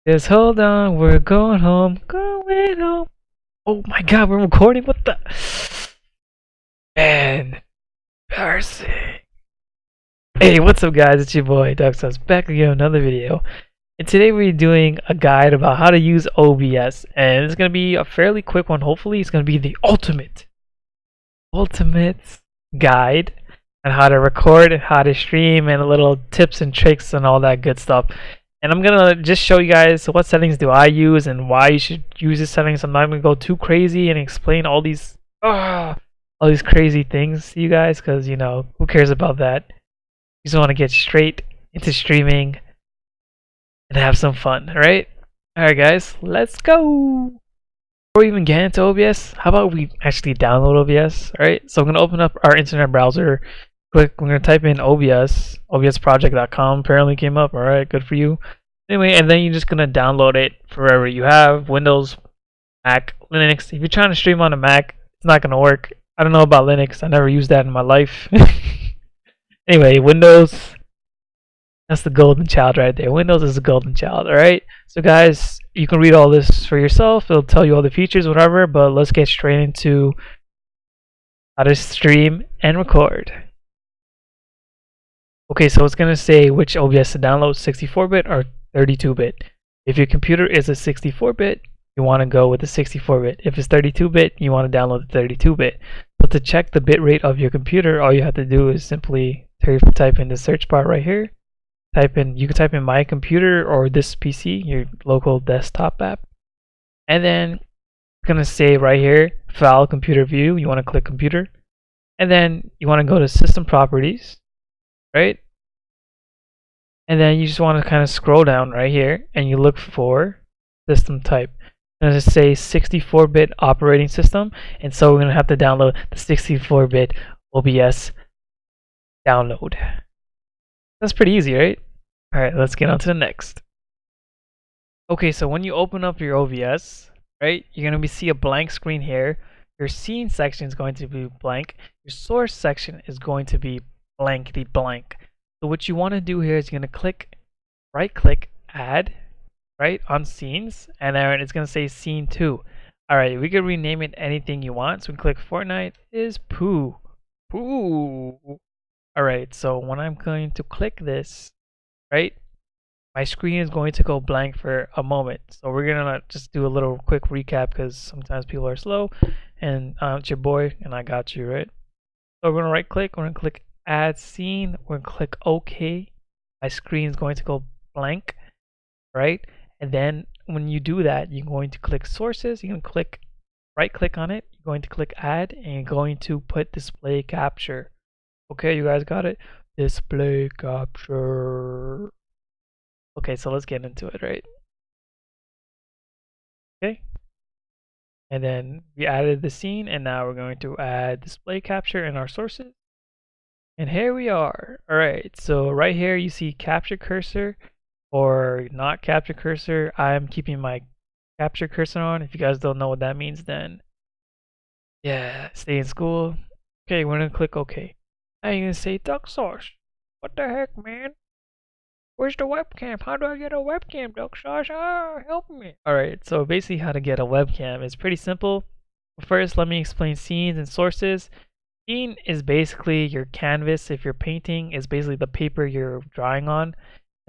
Just hold on, we're going home, going home. Oh my god, we're recording? What the? Man, embarrassing. Hey, what's up guys, it's your boy Ducksauce back again with another video. And today we're doing a guide about how to use OBS. And it's going to be a fairly quick one, hopefully. It's going to be the ultimate guide on how to record, how to stream, and little tips and tricks and all that good stuff. And I'm gonna just show you guys what settings do I use and why you should use the settings. I'm not gonna go too crazy and explain all these crazy things to you guys, because you know, who cares about that? You just want to get straight into streaming and have some fun, right? Alright guys, let's go. Before we even get into OBS, how about we actually download OBS? Alright, so I'm gonna open up our internet browser. We're gonna type in OBS, obsproject.com. Apparently came up. Alright, good for you. Anyway, and then you're just gonna download it for wherever you have, Windows, Mac, Linux. If you're trying to stream on a Mac, it's not gonna work. I don't know about Linux. I never used that in my life. Anyway, Windows, that's the golden child right there. Windows is the golden child. Alright, so guys, you can read all this for yourself. It'll tell you all the features, whatever, but let's get straight into how to stream and record. Okay, so it's going to say which OBS to download, 64-bit or 32-bit. If your computer is a 64-bit, you want to go with the 64-bit. If it's 32-bit, you want to download the 32-bit. But to check the bit rate of your computer, all you have to do is simply type in the search bar right here. You can type in my computer or this PC, your local desktop app. And then it's going to say right here, File Computer View. You want to click Computer. And then you want to go to System Properties. Right? And then you just want to kind of scroll down right here and you look for system type. And it'll say 64-bit operating system, and so we're going to have to download the 64-bit OBS download. That's pretty easy, right? Alright, let's get on to the next. Okay, so when you open up your OBS, right, you're going to see a blank screen here. Your scene section is going to be blank. Your source section is going to be blankety blank. So what you want to do here is you're going to right click add right on scenes, and then it's going to say scene 2. Alright, we can rename it anything you want. So we click Fortnite is poo. Alright, so when I'm going to click this, right, my screen is going to go blank for a moment. So we're gonna just do a little quick recap because sometimes people are slow, and it's your boy and I got you, right? So we're gonna right click, we're gonna click add scene, we're gonna click OK. My screen is going to go blank, right? And then when you do that, you're going to click sources, you're going to right click on it, you're going to click add, and you're going to put display capture. Okay, you guys got it? Display capture. Okay, so let's get into it, right? Okay. And then we added the scene, and now we're going to add display capture in our sources. And here we are. Alright, so right here you see capture cursor or not capture cursor. I'm keeping my capture cursor on. If you guys don't know what that means, then yeah, stay in school. Okay, we're gonna click OK. Now you're gonna say Ducksauce. What the heck, man? Where's the webcam? How do I get a webcam, Ducksauce? Ah, help me. Alright, so basically how to get a webcam is pretty simple. First, let me explain scenes and sources. Scene is basically your canvas. If you're painting, is basically the paper you're drawing on.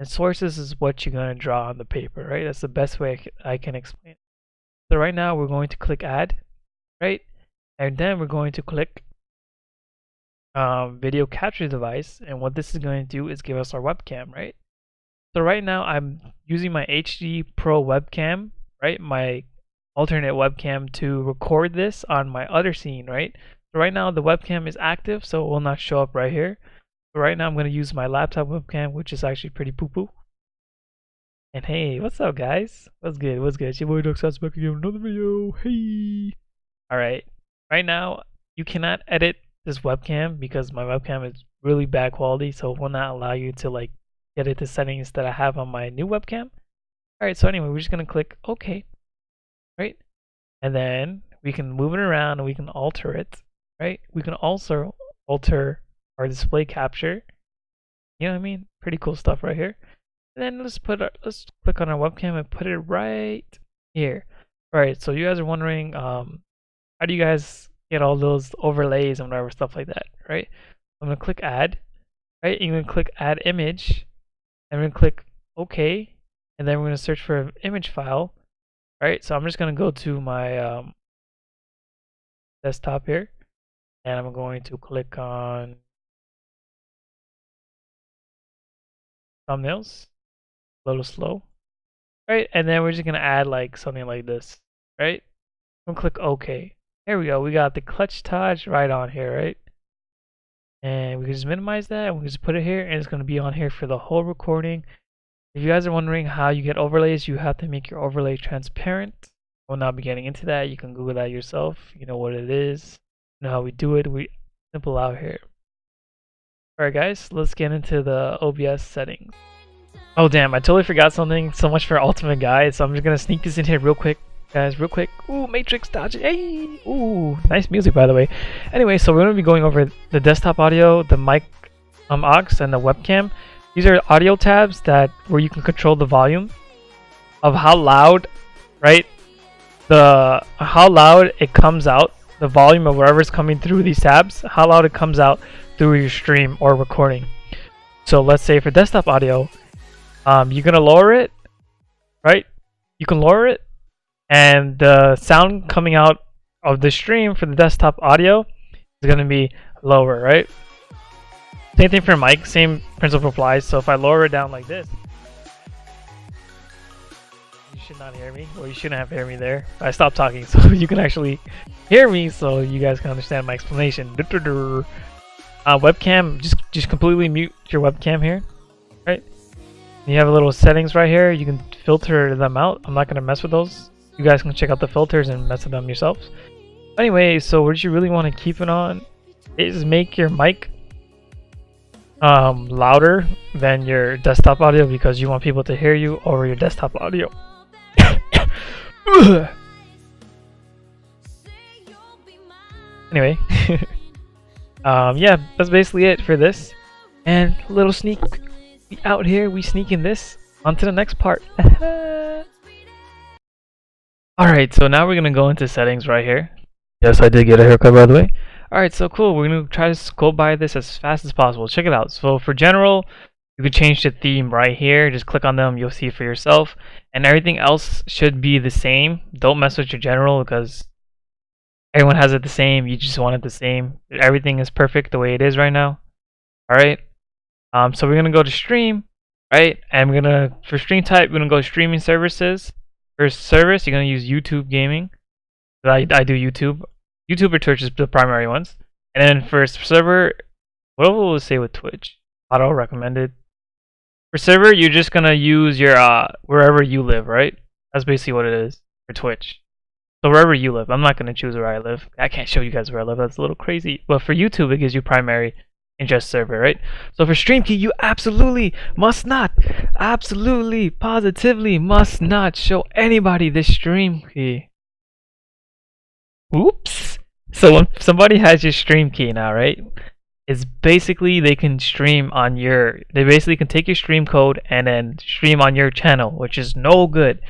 And sources is what you're going to draw on the paper, right? That's the best way I can explain it. So right now we're going to click add, right? And then we're going to click video capture device. And what this is going to do is give us our webcam, right? So right now I'm using my HD Pro webcam, right? My alternate webcam to record this on my other scene, right? So right now the webcam is active, so it will not show up right here. So right now I'm going to use my laptop webcam, which is actually pretty poo-poo. And hey, what's up guys? What's good? What's good? It's your boy Ducksauce back again with another video. Hey! Alright, right now you cannot edit this webcam because my webcam is really bad quality, so it will not allow you to like get it the settings that I have on my new webcam. Alright, so anyway, we're just going to click OK, right? And then we can move it around and we can alter it, right? We can also alter our display capture. You know what I mean? Pretty cool stuff right here. And then let's click on our webcam and put it right here. Alright, so you guys are wondering how do you guys get all those overlays and whatever stuff like that, right? I'm gonna click add, right? You're gonna click add image, and we're gonna click OK, and then we're gonna search for an image file, right? So I'm just gonna go to my desktop here, and I'm going to click on thumbnails, a little slow, right? And then we're just gonna add like something like this, right? I'm gonna click OK. There we go. We got the clutch touch right on here, right? And we can just minimize that, and we can just put it here, and it's gonna be on here for the whole recording. If you guys are wondering how you get overlays, you have to make your overlay transparent. I will not be getting into that. You can Google that yourself. You know what it is. You know how we do it. We simple out here. Alright guys, let's get into the OBS settings. Oh damn, I totally forgot something. So much for Ultimate Guide. So I'm just gonna sneak this in here real quick. Guys, real quick. Ooh, Matrix dodge. Hey! Ooh, nice music by the way. Anyway, so we're gonna be going over the desktop audio, the mic aux, and the webcam. These are audio tabs where you can control the volume of how loud, right? How loud it comes out, the volume of whatever's coming through these tabs, how loud it comes out through your stream or recording. So let's say for desktop audio, you're gonna lower it, right? You can lower it, and the sound coming out of the stream for the desktop audio is gonna be lower, right? Same thing for mic, same principle applies. So if I lower it down like this, you should not hear me, or you shouldn't have heard me there. I stopped talking so you can actually hear me, so you guys can understand my explanation. Webcam, just completely mute your webcam here, right? And you have a little settings right here. You can filter them out. I'm not gonna mess with those. You guys can check out the filters and mess with them yourselves. Anyway, so what you really want to keep it on is make your mic louder than your desktop audio, because you want people to hear you over your desktop audio. Anyway, yeah, that's basically it for this. And a little sneak out here, we sneaking this onto the next part. Alright, so now we're gonna go into settings right here. Yes, I did get a haircut by the way. Alright, so cool. We're going to try to scroll by this as fast as possible. Check it out. So for general, you can change the theme right here. Just click on them. You'll see it for yourself. And everything else should be the same. Don't mess with your general because everyone has it the same. You just want it the same. Everything is perfect the way it is right now. Alright. So we're going to go to stream. Right? And we're going to, for stream type, we're going to go to streaming services. For service, you're going to use YouTube Gaming. I do YouTube. YouTube or Twitch is the primary ones. And then for server, what will we say with Twitch? Auto recommended. For server, you're just gonna use your wherever you live, right? That's basically what it is for Twitch. So wherever you live. I'm not gonna choose where I live. I can't show you guys where I live. That's a little crazy. But for YouTube, it gives you primary and just server, right? So for stream key, you absolutely must not, absolutely, positively must not show anybody this stream key. Oops. So when somebody has your stream key now, right? It's basically they can stream on they basically can take your stream code and then stream on your channel, which is no good.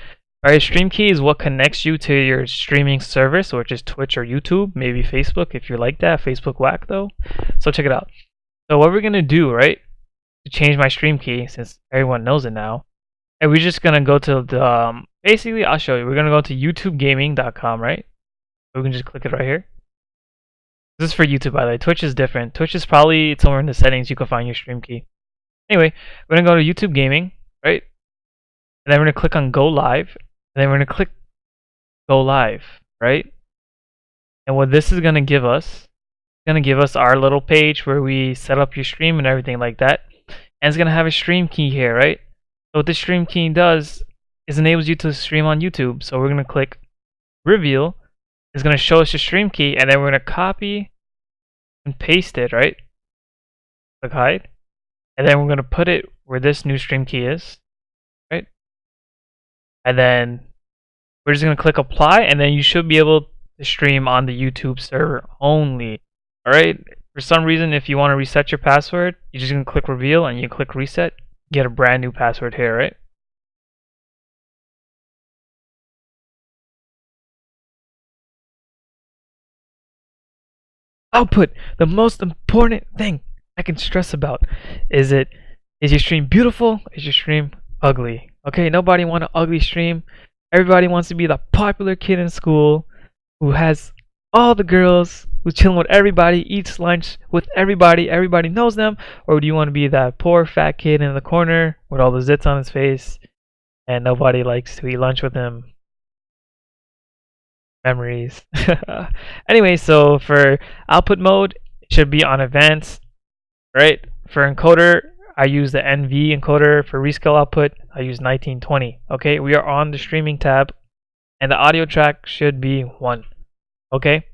Alright, stream key is what connects you to your streaming service, which is Twitch or YouTube, maybe Facebook if you're like that. Facebook whack though. So check it out. So what we're gonna do, right, to change my stream key, since everyone knows it now, and we're just gonna go to the basically I'll show you. We're gonna go to youtubegaming.com, right? We can just click it right here. This is for YouTube, by the way. Twitch is different. Twitch is probably somewhere in the settings you can find your stream key. Anyway, we're gonna go to YouTube Gaming, right? And then we're gonna click on Go Live, and then we're gonna click Go Live, right? And what this is gonna give us, our little page where we set up your stream and everything like that. And it's gonna have a stream key here, right? So what this stream key does is enables you to stream on YouTube. So we're gonna click Reveal. It's going to show us the stream key, and then we're going to copy and paste it, right? Click hide. And then we're going to put it where this new stream key is, right? And then we're just going to click apply, and then you should be able to stream on the YouTube server only. Alright? For some reason, if you want to reset your password, you're just going to click reveal and you click reset. get a brand new password here, right? Output. The most important thing I can stress about is your stream beautiful? Is your stream ugly? Okay, nobody want an ugly stream. Everybody wants to be the popular kid in school who has all the girls, who's chilling with everybody, eats lunch with everybody, everybody knows them, or do you want to be that poor fat kid in the corner with all the zits on his face and nobody likes to eat lunch with him? Memories. Anyway, so for output mode, it should be on advanced, right? For encoder, I use the NV encoder. For rescale output, I use 1920. Okay, we are on the streaming tab, and the audio track should be 1. Okay,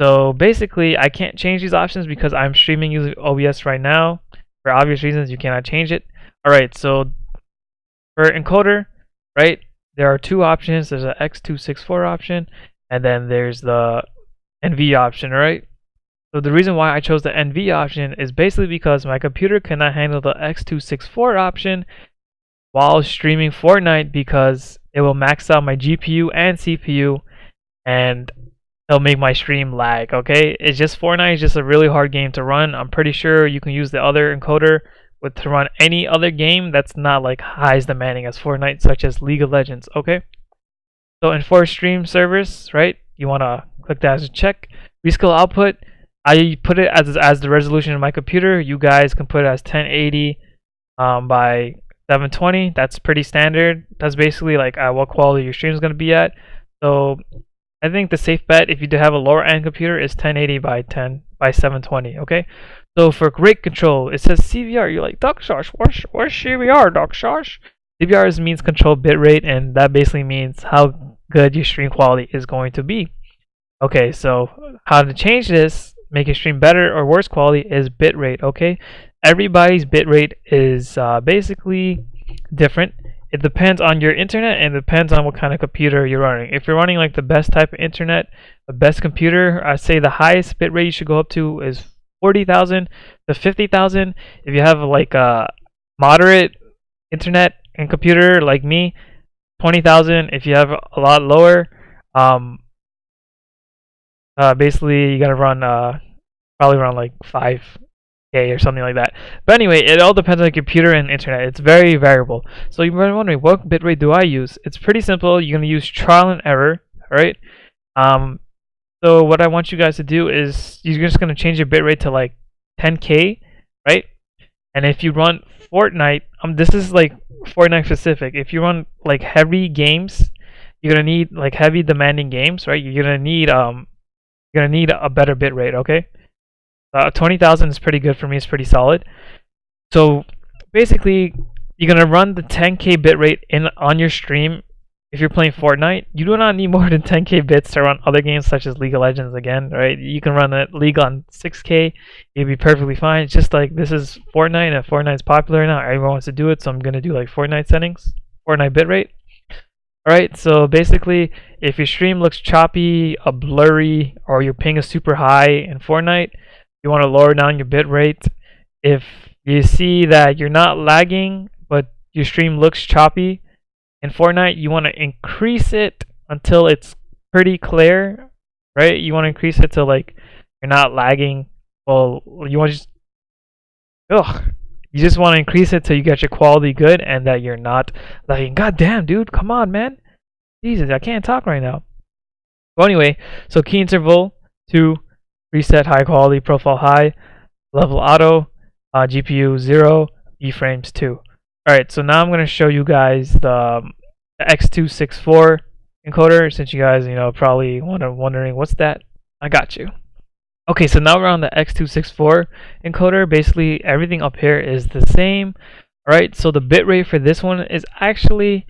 so basically, I can't change these options because I'm streaming using OBS right now. For obvious reasons, you cannot change it. Alright, so for encoder, right, there are 2 options. There's an X264 option, and then there's the NV option, right? So the reason why I chose the NV option is basically because my computer cannot handle the X264 option while streaming Fortnite because it will max out my GPU and CPU and it'll make my stream lag, okay? It's just Fortnite is just a really hard game to run. I'm pretty sure you can use the other encoder to run any other game that's not like high as demanding as Fortnite, such as League of Legends, okay? So in for stream service, right, you want to click that as a check. Rescale output, I put it as the resolution of my computer. You guys can put it as 1080 by 720. That's pretty standard. That's basically like what quality your stream is going to be at. So I think the safe bet, if you do have a lower end computer, is 1080 by 720. Okay. So for rate control, it says CVR. You're like, Ducksauce, what's CVR, Ducksauce? CVR means control bitrate, and that basically means how good your stream quality is going to be. Okay, so how to change this, make your stream better or worse quality, is bitrate. Okay, everybody's bitrate is basically different. It depends on your internet and it depends on what kind of computer you're running. If you're running like the best type of internet, the best computer, I say the highest bitrate you should go up to is 40,000 to 50,000. If you have like a moderate internet and computer like me, 20,000. If you have a lot lower, basically you gotta run probably around like 5K or something like that. But anyway, it all depends on the computer and internet. It's very variable. So you're wondering, what bitrate do I use? It's pretty simple. You're gonna use trial and error, alright? So what I want you guys to do is you're just gonna change your bitrate to like 10K, right? And if you run Fortnite, this is like Fortnite specific. If you run like heavy games, you're gonna need like heavy demanding games, right? You're gonna need a better bitrate, okay? 20,000 is pretty good for me. It's pretty solid. So basically, you're gonna run the 10K bitrate on your stream. If you're playing Fortnite, you do not need more than 10K bits to run other games such as League of Legends again, right? You can run a League on 6K, you'll be perfectly fine. It's just like this is Fortnite, and Fortnite's popular now. Everyone wants to do it, so I'm gonna do like Fortnite settings, Fortnite bitrate. Alright, so basically, if your stream looks choppy, blurry, or your ping is super high in Fortnite, you want to lower down your bitrate. If you see that you're not lagging, but your stream looks choppy in Fortnite, you want to increase it until it's pretty clear, right? You want to increase it to like you're not lagging. Well, you want to you just want to increase it till you get your quality good and that you're not lagging. God damn, dude, come on, man. Jesus, I can't talk right now. Well, anyway, so key interval 2, reset high quality, profile high, level auto, GPU 0, keyframes 2. Alright, so now I'm going to show you guys the X264 encoder, since you guys, probably wondering what's that. I got you. Okay, so now we're on the X264 encoder. Basically, everything up here is the same. Alright, so the bitrate for this one is actually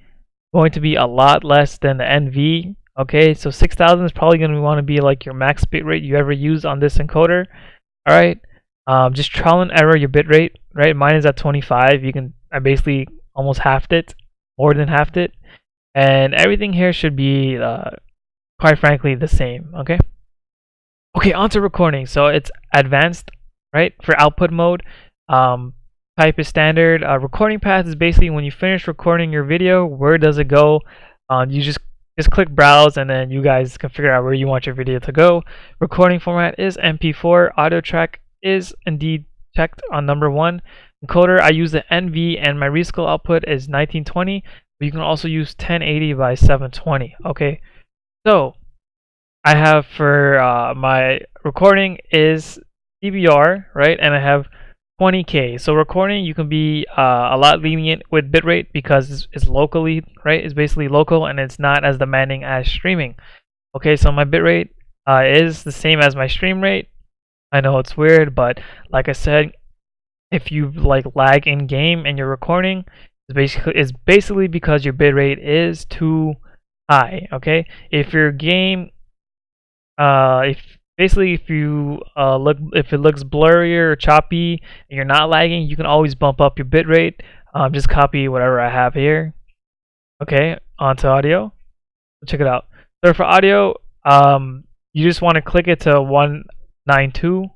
going to be a lot less than the NV. Okay, so 6,000 is probably going to want to be like your max bitrate you ever use on this encoder. Alright, just trial and error your bitrate, right? Mine is at 25. I basically almost halved it, more than halved it. And everything here should be, quite frankly, the same, okay? Okay, on to recording. So it's advanced, right? For output mode, type is standard. Recording path is basically when you finish recording your video, where does it go? You just click browse, and then you guys can figure out where you want your video to go. Recording format is MP4. Audio track is indeed checked on number 1. Encoder, I use the NV, and my rescale output is 1920, but you can also use 1080 by 720. Okay, so I have for my recording is DVR, right, and I have 20K. So recording, you can be a lot lenient with bitrate because it's locally, right? It's basically local, and it's not as demanding as streaming. Okay, so my bitrate is the same as my stream rate. I know it's weird, but like I said, if you like lag in game and you're recording, it's basically because your bitrate is too high. Okay, if your game, if you if it looks blurry or choppy and you're not lagging, you can always bump up your bitrate. Just copy whatever I have here. Okay, onto audio. Check it out. So for audio, you just want to click it to 192.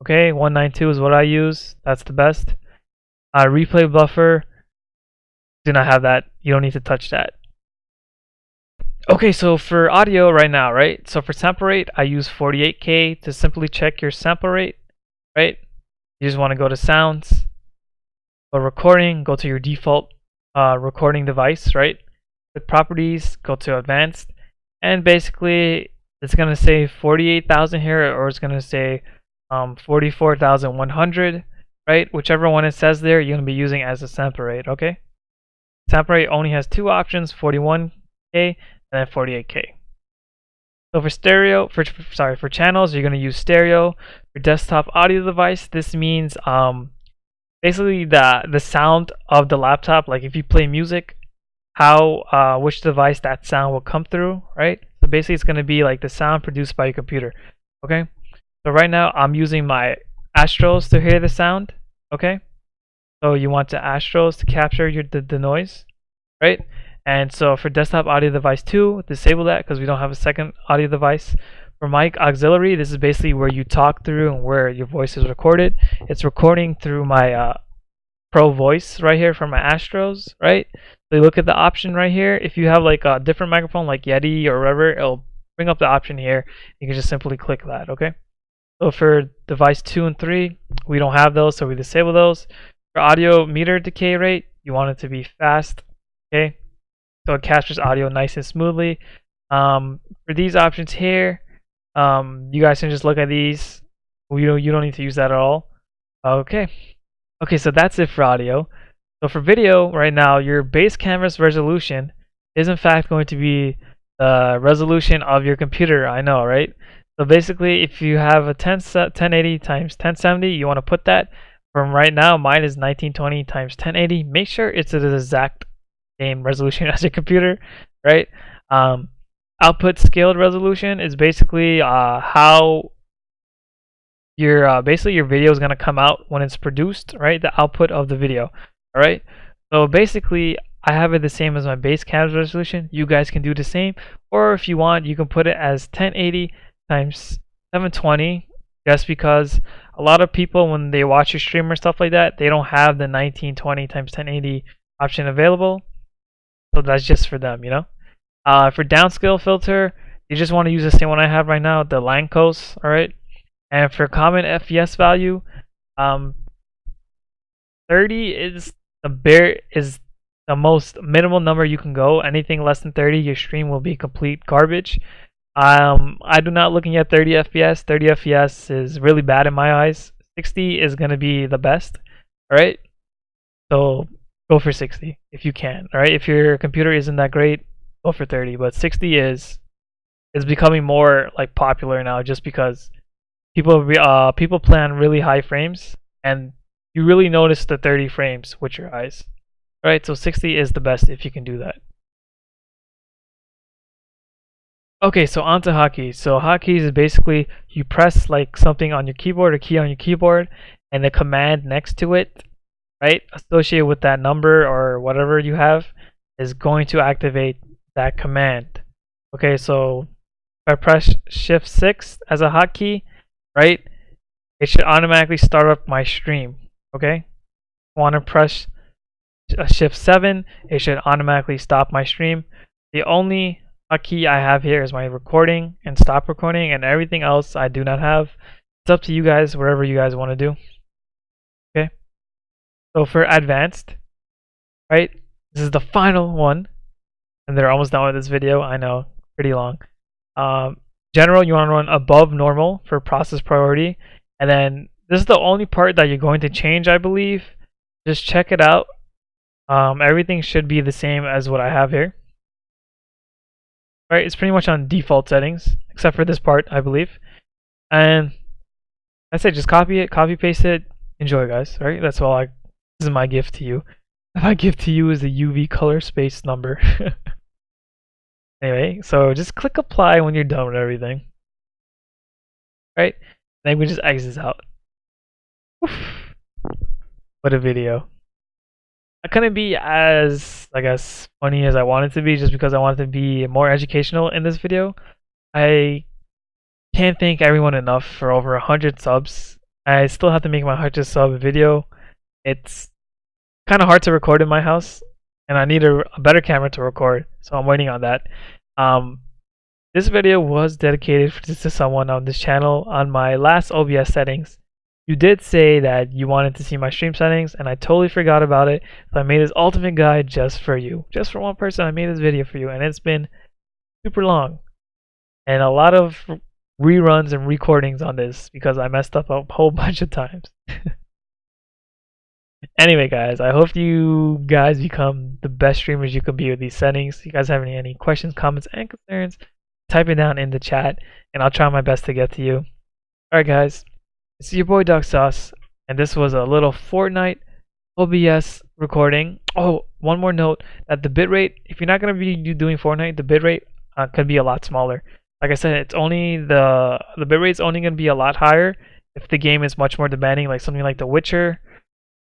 Okay, 192 is what I use. That's the best. Replay buffer, do not have that. You don't need to touch that. Okay, so for audio right now, right? So for sample rate, I use 48K to simply check your sample rate, right? You just want to go to sounds, go recording, go to your default recording device, right? With properties, go to advanced, and basically it's going to say 48,000 here, or it's going to say 44,100, right? Whichever one it says there, you're going to be using as a sample rate, okay? Sample rate only has 2 options, 41K and then 48K. So for stereo, for channels, you're going to use stereo. For desktop audio device, this means basically the sound of the laptop, like if you play music, how which device that sound will come through, right? So basically it's going to be like the sound produced by your computer, okay? So right now I'm using my Astros to hear the sound, okay? So you want the Astros to capture the noise, right? And so for desktop audio device 2, disable that because we don't have a second audio device. For mic auxiliary, this is basically where you talk through and where your voice is recorded. It's recording through my Pro Voice right here from my Astros, right? So you look at the option right here. If you have like a different microphone like Yeti or whatever, it'll bring up the option here. You can just simply click that, okay? So for device 2 and 3, we don't have those, so we disable those. For audio meter decay rate, you want it to be fast, okay? So it captures audio nice and smoothly. For these options here, you guys can just look at these. You don't need to use that at all. Okay. Okay, so that's it for audio. So for video, right now, your base camera's resolution is in fact going to be the resolution of your computer. I know, right? So basically, if you have a 1080 times 1070, you want to put that. From right now, mine is 1920 times 1080. Make sure it's the exact same resolution as your computer, right? Output scaled resolution is basically how your basically your video is going to come out when it's produced, right? The output of the video, all right? So basically, I have it the same as my base camera resolution. You guys can do the same, or if you want, you can put it as 1080 times 720, just because a lot of people, when they watch your stream or stuff like that, they don't have the 1920 times 1080 option available. So that's just for them, you know. For downscale filter, you just want to use the same one I have right now, the Lancos, all right. And for common FPS value, 30 is the most minimal number you can go. Anything less than 30, your stream will be complete garbage. I do not looking at 30 FPS. 30 FPS is really bad in my eyes. 60 is going to be the best, all right? So go for 60 if you can, all right? If your computer isn't that great, go for 30, but 60 is becoming more like popular now, just because people play on really high frames, and you really notice the 30 frames with your eyes. All right, so 60 is the best if you can do that. Okay, so on to hotkeys. So hotkeys is basically you press like something on your keyboard, a key on your keyboard, and the command next to it, right, associated with that number or whatever you have, is going to activate that command. Okay, so if I press Shift 6 as a hotkey, right, it should automatically start up my stream. Okay, want to press shift 7, it should automatically stop my stream. The only key I have here is my recording and stop recording, and everything else I do not have. It's up to you guys, whatever you guys want to do. Okay, so for advanced, right, this is the final one, and they're almost done with this video. I know, pretty long. General, you want to run above normal for process priority, and then this is the only part that you're going to change, I believe. Just check it out. Everything should be the same as what I have here. Right, it's pretty much on default settings, except for this part, I believe. And I say just copy it, copy paste it, enjoy, guys. Right, that's all. This is my gift to you. My gift to you is the UV color space number. Anyway, so just click apply when you're done with everything. Right, then we just exit out. Oof. What a video. I couldn't be as, I guess, funny as I wanted to be, just because I wanted to be more educational in this video. I can't thank everyone enough for over 100 subs. I still have to make my 100 sub video. It's kind of hard to record in my house, and I need a better camera to record, so I'm waiting on that. This video was dedicated to someone on this channel. On my last OBS settings, you did say that you wanted to see my stream settings, and I totally forgot about it. So I made this ultimate guide just for you. Just for one person, I made this video for you, and it's been super long. And a lot of reruns and recordings on this because I messed up a whole bunch of times. Anyway, guys, I hope you guys become the best streamers you can be with these settings. If you guys have any questions, comments, and concerns, type it down in the chat, and I'll try my best to get to you. Alright, guys. It's your boy Ducksauce, and this was a little Fortnite OBS recording. Oh, one more note, that the bitrate, if you're not going to be doing Fortnite, the bitrate could be a lot smaller. Like I said, it's only the bitrate is only going to be a lot higher if the game is much more demanding, like something like The Witcher,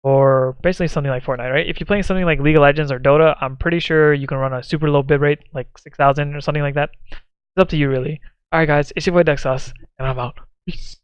or basically something like Fortnite, right? If you're playing something like League of Legends or Dota, I'm pretty sure you can run a super low bitrate, like 6,000 or something like that. It's up to you, really. Alright, guys, it's your boy Ducksauce, and I'm out. Peace.